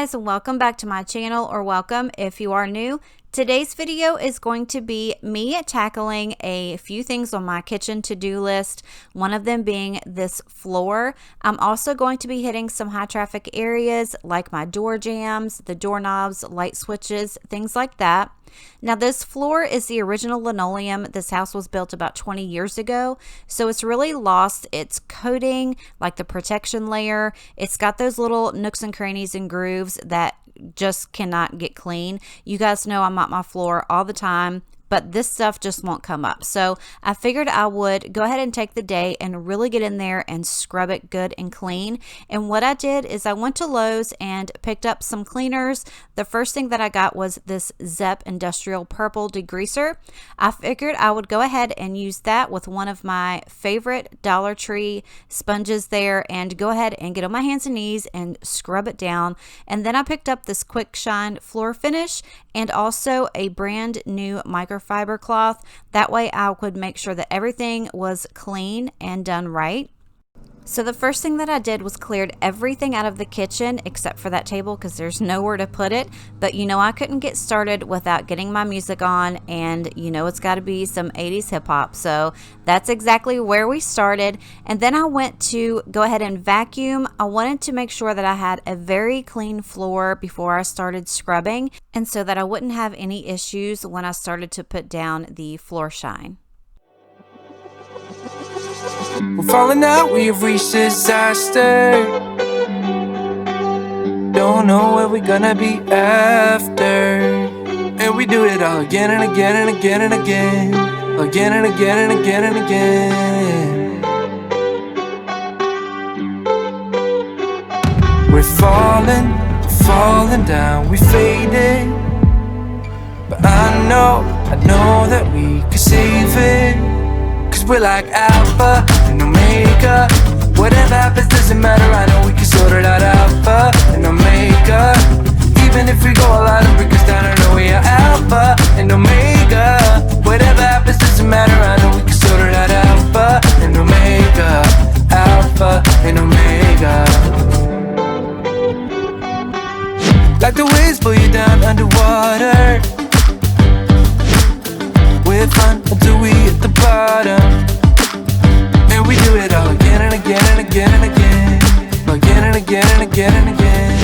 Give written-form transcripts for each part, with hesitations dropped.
guys, and welcome back to my channel, or welcome if you are new. Today's video is going to be me tackling a few things on my kitchen to-do list, one of them being this floor. I'm also going to be hitting some high traffic areas like my door jambs, the doorknobs, light switches, things like that. Now this floor is the original linoleum. This house was built about 20 years ago, so it's really lost its coating, like the protection layer. It's got those little nooks and crannies and grooves that just cannot get clean. You guys know I mop my floor all the time, but this stuff just won't come up. So I figured I would go ahead and take the day and really get in there and scrub it good and clean. And what I did is I went to Lowe's and picked up some cleaners. The first thing that I got was this Zep Industrial Purple Degreaser. I figured I would go ahead and use that with one of my favorite Dollar Tree sponges there and go ahead and get on my hands and knees and scrub it down. And then I picked up this Quick Shine floor finish and also a brand new microfiber cloth. That way I could make sure that everything was clean and done right. So the first thing that I did was cleared everything out of the kitchen except for that table because there's nowhere to put it. But you know I couldn't get started without getting my music on, and you know it's got to be some 80s hip hop. So that's exactly where we started. And then I went to go ahead and vacuum. I wanted to make sure that I had a very clean floor before I started scrubbing, and so that I wouldn't have any issues when I started to put down the floor shine. We're falling out, we have reached disaster. Don't know where we're gonna be after. And we do it all again and again and again and again. Again and again and again and again. We're falling down, we faded. But I know that we can save it. We're like Alpha and Omega. Whatever happens doesn't matter, I know we can sort it out. Alpha and Omega. Even if we go all out and break us down, I know we are Alpha and Omega. Whatever happens doesn't matter, I know we can sort it out. Alpha and Omega. Alpha and Omega. Like the waves pull you down underwater. We're fun until we hit the bottom. And we do it all again and again and again and again. Again and again and again and again.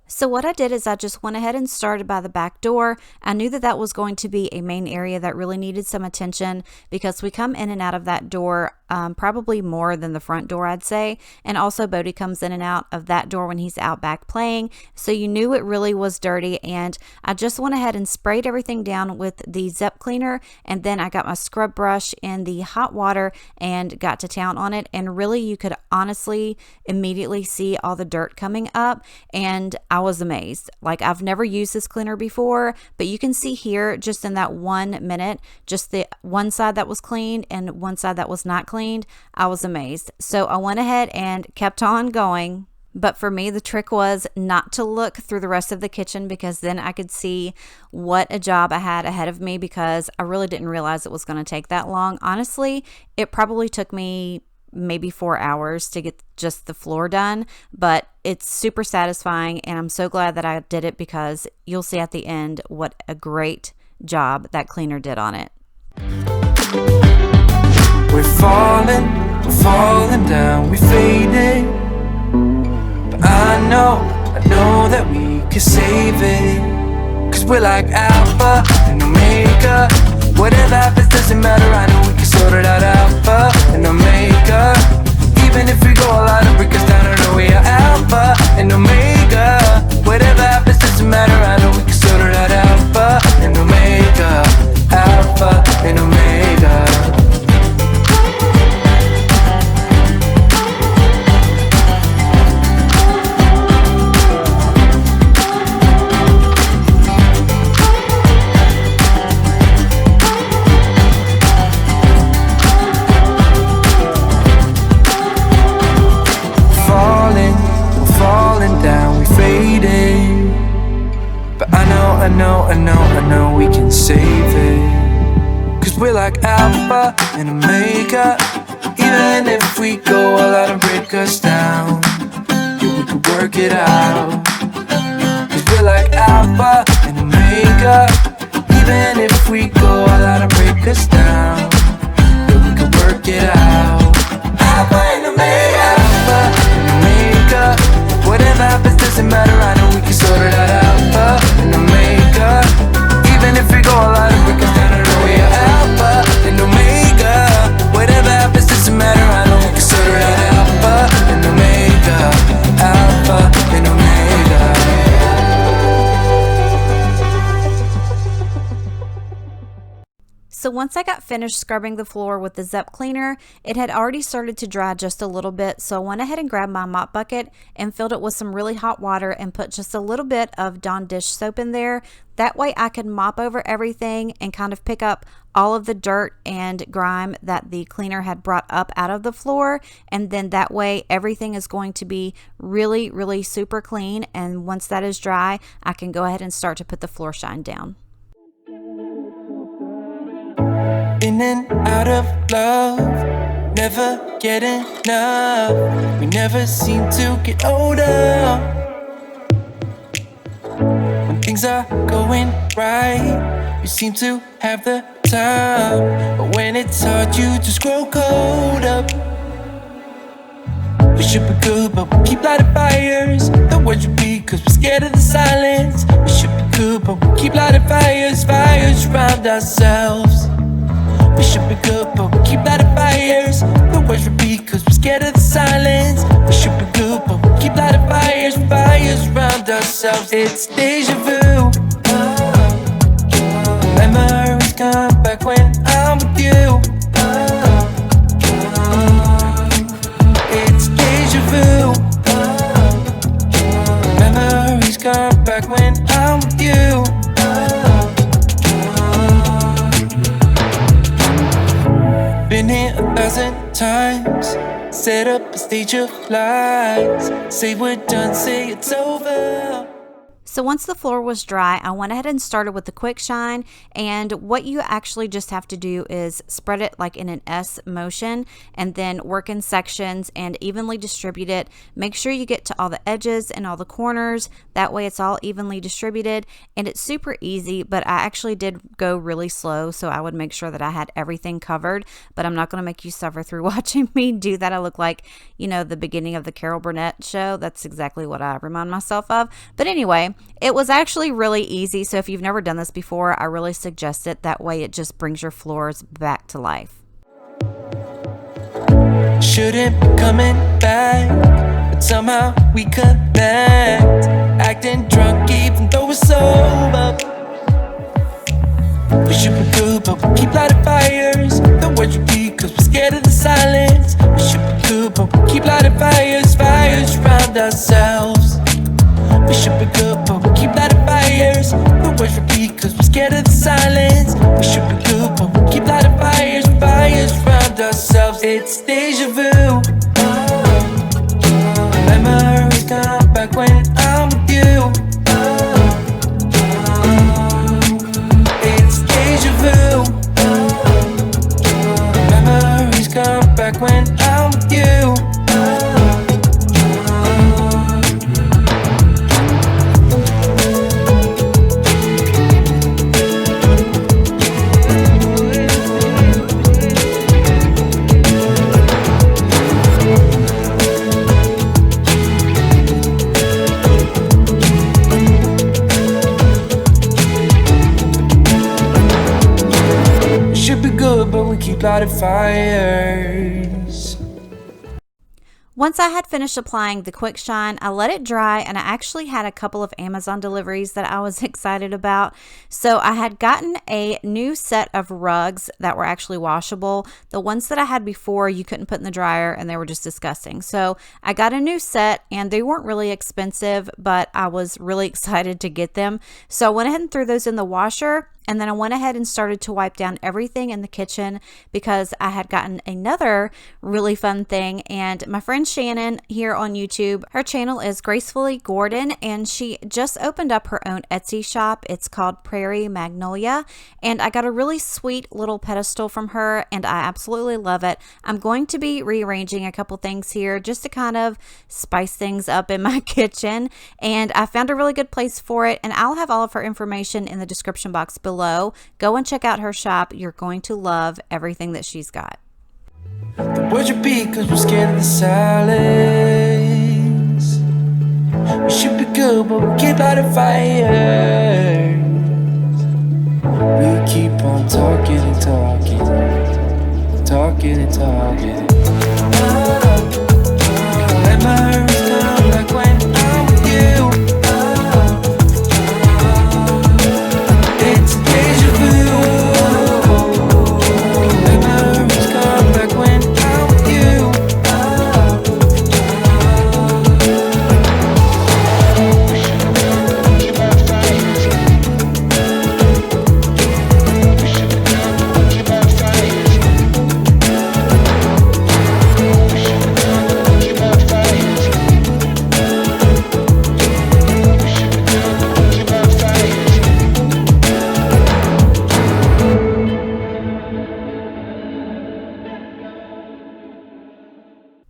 So what I did is I just went ahead and started by the back door. I knew that that was going to be a main area that really needed some attention because we come in and out of that door probably more than the front door, I'd say. And also Bodie comes in and out of that door when he's out back playing. So you knew it really was dirty, and I just went ahead and sprayed everything down with the Zep cleaner, and then I got my scrub brush in the hot water and got to town on it. And really you could honestly immediately see all the dirt coming up, and I was amazed. Like, I've never used this cleaner before, but you can see here just in that 1 minute, just the one side that was cleaned and one side that was not cleaned. I was amazed. So I went ahead and kept on going. But for me, the trick was not to look through the rest of the kitchen, because then I could see what a job I had ahead of me, because I really didn't realize it was going to take that long. Honestly, it probably took me maybe 4 hours to get just the floor done, but it's super satisfying, and I'm so glad that I did it, because you'll see at the end what a great job that cleaner did on it. We're falling down, we faded. But I know that we can save it. Cause we're like Alpha and Omega. Whatever happens doesn't matter, I know we can sort it out. Alpha and Omega. Even if we go all out and break us down, I know we are Alpha and Omega. Whatever happens doesn't matter, I know we can sort it out. Alpha and Omega. Alpha and Omega. I know we can save it. Cause we're like Alpha and Omega. Even if we go all out and break us down, yeah, we could work it out. 'Cause we're like Alpha and Omega. Even if we go all out and break us down, yeah, we could work it out. Alpha and Omega, Alpha and Omega. Whatever happens doesn't matter, I know we can sort it out. Alpha and Omega. Even if we go all out and break us down, I know we are Alpha and Omega. Whatever happens doesn't matter, I know we can sort it out. Alpha and Omega, Alpha and Omega. So once I got finished scrubbing the floor with the Zep cleaner, it had already started to dry just a little bit, so I went ahead and grabbed my mop bucket and filled it with some really hot water and put just a little bit of Dawn dish soap in there. That way I could mop over everything and kind of pick up all of the dirt and grime that the cleaner had brought up out of the floor, and then that way everything is going to be really, really super clean, and once that is dry, I can go ahead and start to put the floor shine down. In and out of love, never get enough. We never seem to get older. When things are going right, you seem to have the time. But when it's hard, you just grow colder. We should be good, but we keep lighting fires. The words repeat, cause we're scared of the silence. We should be good, but we keep lighting fires. Fires around ourselves. We should be good, but we keep lighting fires. The words repeat, cause we're scared of the silence. We should be good, but we keep lighting fires. Fires around ourselves. It's deja vu. Memories come back when I'm with you. It's deja vu. Memories come back when I'm with you. Been here 1,000 times. Set up a stage of lies. Say we're done, say it's over. So once the floor was dry, I went ahead and started with the quick shine, and what you actually just have to do is spread it like in an S motion and then work in sections and evenly distribute it. Make sure you get to all the edges and all the corners, that way it's all evenly distributed, and it's super easy, but I actually did go really slow, so I would make sure that I had everything covered, but I'm not going to make you suffer through watching me do that. I look like, you know, the beginning of the Carol Burnett show. That's exactly what I remind myself of. But anyway, it was actually really easy, so if you've never done this before, I really suggest it. That way it just brings your floors back to life. Shouldn't be coming back, but somehow we connect. Acting drunk even though we're sober. We should be good, but we keep lighting fires. The words repeat, cause we're scared of the silence. We should be good, but we keep lighting fires. Fires around ourselves. We should be good, but we keep lighting fires. The words repeat, cause we're scared of the silence. We should be good, but we keep lighting fires. Fires around ourselves. It's deja vu. Memories come back when I'm with you. It's deja vu. Memories come back when I'm with you. Keep lighting fires. Once I had finished applying the quick shine, I let it dry, and I actually had a couple of Amazon deliveries that I was excited about. So I had gotten a new set of rugs that were actually washable. The ones that I had before you couldn't put in the dryer and they were just disgusting. So I got a new set, and they weren't really expensive, but I was really excited to get them. So I went ahead and threw those in the washer, And then I went ahead and started to wipe down everything in the kitchen because I had gotten another really fun thing. And my friend Shannon here on YouTube, her channel is Gracefully Gordon, and she just opened up her own Etsy shop. It's called ThePrairieMagnolia, and I got a really sweet little pedestal from her, and I absolutely love it. I'm going to be rearranging a couple things here just to kind of spice things up in my kitchen, and I found a really good place for it, and I'll have all of her information in the description box below. Go and check out her shop. You're going to love everything that she's got. Would you be? Cause we're scared of the silence. We should be good, but we keep out of fire. We keep on talking and talking, talking and talking. Let my hurts come like when I'm with you. It's deja vu. Let my hurts come back when I'm with you.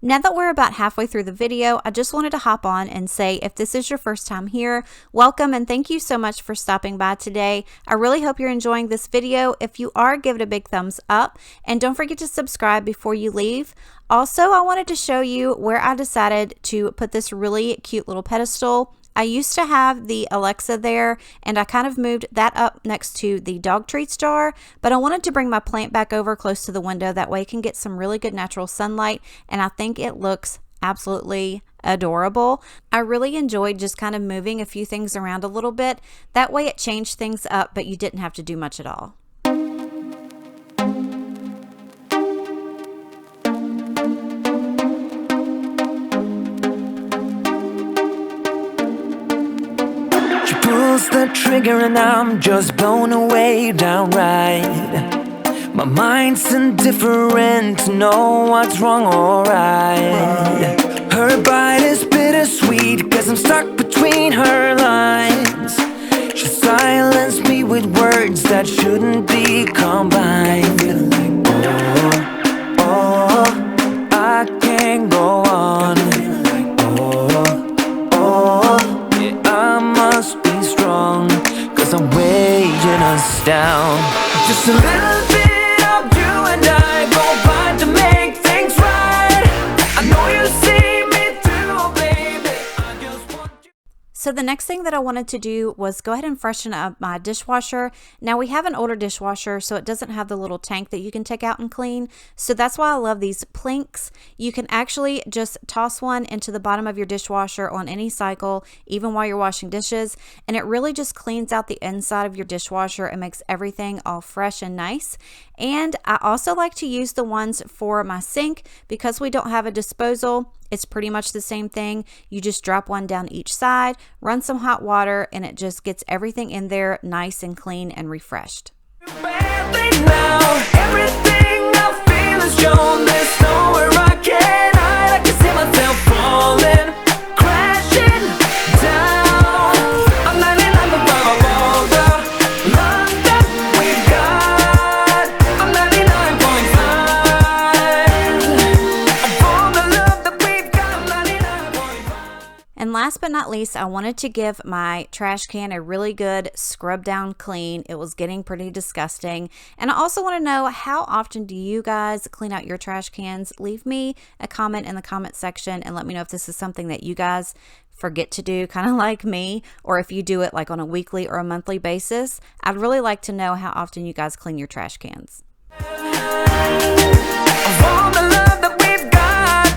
Now that we're about halfway through the video, I just wanted to hop on and say if this is your first time here, welcome and thank you so much for stopping by today. I really hope you're enjoying this video. If you are, give it a big thumbs up and don't forget to subscribe before you leave. Also, I wanted to show you where I decided to put this really cute little pedestal. I used to have the Alexa there, and I kind of moved that up next to the dog treats jar, but I wanted to bring my plant back over close to the window. That way it can get some really good natural sunlight, and I think it looks absolutely adorable. I really enjoyed just kind of moving a few things around a little bit. That way it changed things up, but you didn't have to do much at all. Pulls the trigger and I'm just blown away downright. My mind's indifferent to know what's wrong or right. Her bite is bittersweet cause I'm stuck between her lines. She silenced me with words that shouldn't be combined. Oh, I can't go on. I must be strong, cause I'm weighing us down. Just a little bit of you and I combine to make things right. I know you see me through, baby. I just want you. So the next thing that I wanted to do was go ahead and freshen up my dishwasher. Now we have an older dishwasher, so it doesn't have the little tank that you can take out and clean. So that's why I love these plinks. You can actually just toss one into the bottom of your dishwasher on any cycle, even while you're washing dishes. And it really just cleans out the inside of your dishwasher and makes everything all fresh and nice. And I also like to use the ones for my sink because we don't have a disposal. It's pretty much the same thing. You just drop one down each side, run some hot water, and it just gets everything in there nice and clean and refreshed. Badly now, everything I feel is shown. There's nowhere I can hide. I can see myself falling, crashing down. I'm 99 above all the love that we've got. I'm 99.5. Of all the love that we've got, I'm 99.5. And last but not least, I wanted to give my trash can a really good scrub down clean. It was getting pretty disgusting. And I also want to know, how often do you guys clean out your trash cans? Leave me a comment in the comment section and let me know if this is something that you guys forget to do, kind of like me, or if you do it like on a weekly or a monthly basis. I'd really like to know how often you guys clean your trash cans. Of all the love that we've got,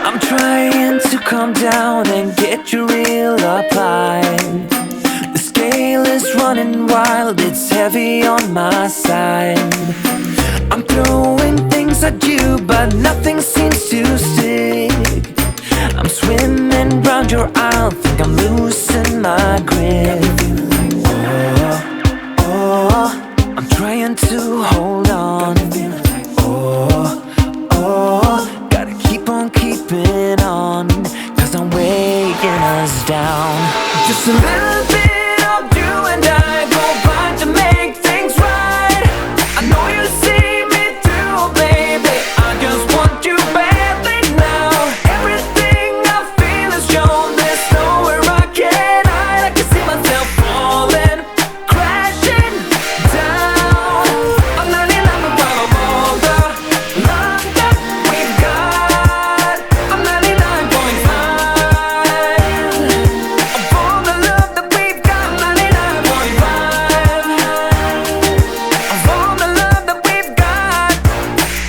I'm trying to calm down and get you real applied. The scale is running wild, it's heavy on my side. I'm throwing things at you, but nothing seems to stick. I'm swimming round your aisle, think I'm losing my grip. Oh, oh, little bit of you and I go by to make things right. I know you see me through, baby. I just want you badly now. Everything I feel is yours. There's nowhere I can hide. I can see myself falling, crashing down. I'm not in love with all the love that we've got. I'm 99.5 of all the love that we've got. 99.5 of all the love that we've got.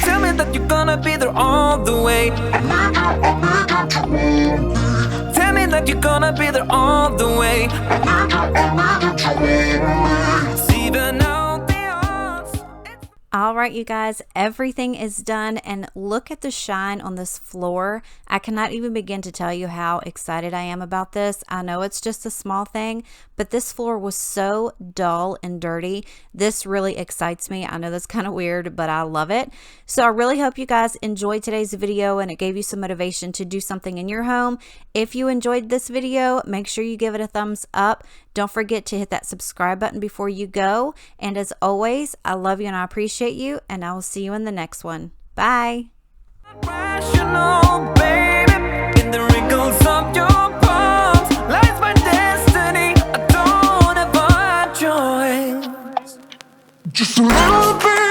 Tell me that you're gonna be there all the way. Tell me that you're gonna be there all the way. Even out the odds. All right, you guys, everything is done, and look at the shine on this floor. I cannot even begin to tell you how excited I am about this. I know it's just a small thing, but this floor was so dull and dirty. This really excites me. I know that's kind of weird, but I love it. So I really hope you guys enjoyed today's video and it gave you some motivation to do something in your home. If you enjoyed this video, make sure you give it a thumbs up. Don't forget to hit that subscribe button before you go. And as always, I love you and I appreciate you, and I will see you in the next one. Bye. Rational, baby, in the wrinkles of your palms lies my destiny. I don't have a choice. Just a little bit